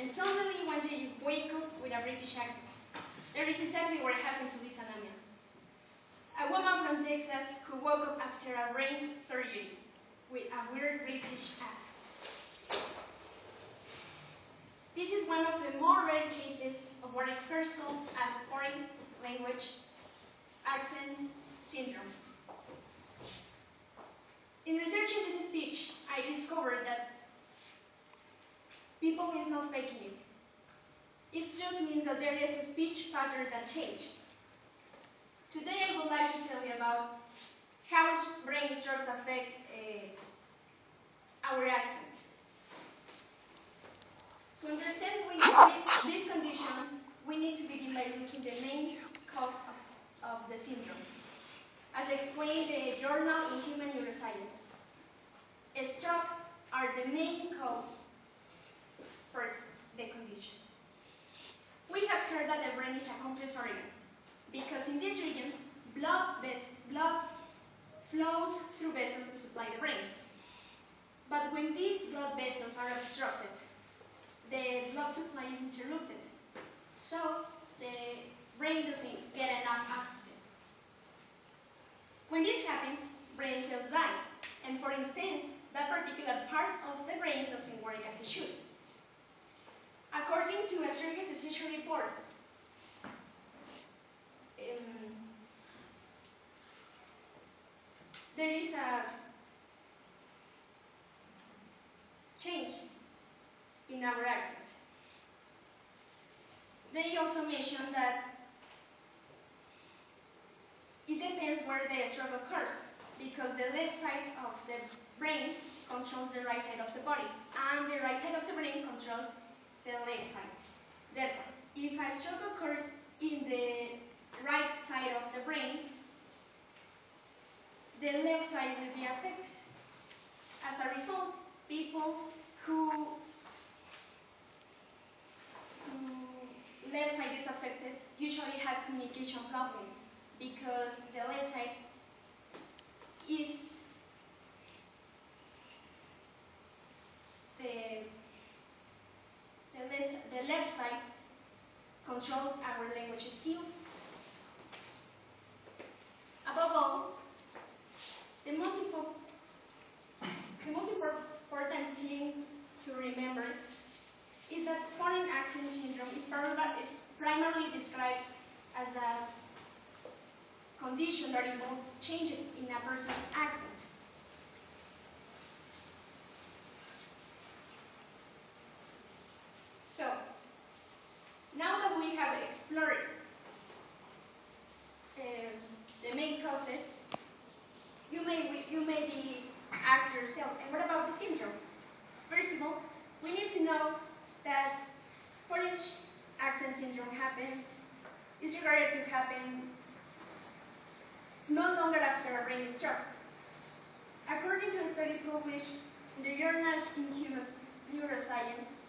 and suddenly one day you wake up with a British accent. That is exactly what happened to Lisa Namia, a woman from Texas who woke up after a brain surgery with a weird British accent. This is one of the more rare cases of what experts call as foreign language accent syndrome. In researching this speech, I discovered that people is not faking it. It just means that there is a speech pattern that changes. Today I would like to tell you about how brain strokes affect our accent. To understand this condition, we need to begin by looking at the main cause of the syndrome, as explained in the Journal in Human Neuroscience. Strokes are the main cause for the condition. We have heard that the brain is a complex organ, because in this region, blood flows through vessels to supply the brain. But when these blood vessels are obstructed, the blood supply is interrupted, so the brain doesn't get enough oxygen. When this happens, brain cells die, and for instance, that particular part of the brain doesn't work as it should. According to a Strongest Association report, there is a change in our accent. They also mentioned that it depends where the stroke occurs, because the left side of the brain controls the right side of the body, and the right side of the brain controls the left side. That if a stroke occurs in the right side of the brain, the left side will be affected. As a result, people who left side is affected usually have communication problems, because the left side is the left side controls our language skills. Above all, the most important thing to remember is that foreign accent syndrome is primarily described as a condition that involves changes in a person's accent. So, now that we have explored the main causes, you may be ask yourself, and what about the syndrome? First of all, we need to know that foreign accent syndrome is regarded to happen no longer after a brain stroke. According to a study published in the Journal in Human Neuroscience,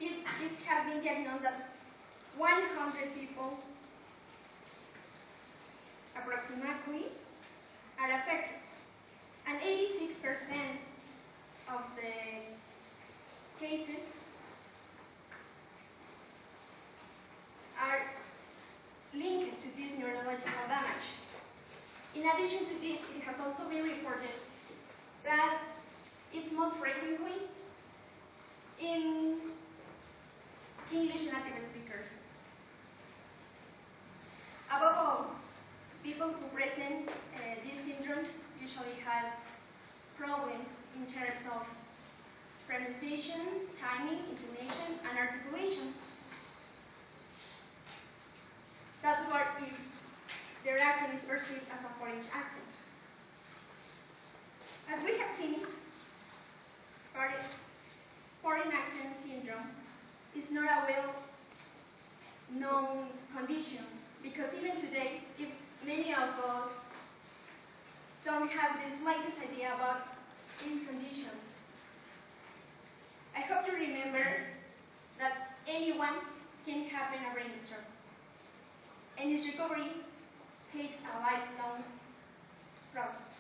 it has been diagnosed that 100 people approximately are affected, and 86% of the cases are linked to this neurological damage. In addition to this, it has also been reported that it's most frequently in English native speakers. Above all, people who present this syndrome usually have problems in terms of pronunciation, timing, intonation, and articulation. That's what their accent is perceived as a foreign accent. As we have seen, foreign accent syndrome is not a well-known condition, because even today, if many of us don't have the slightest idea about this condition. I hope you remember that anyone can have a brain stroke, and its recovery takes a lifelong process.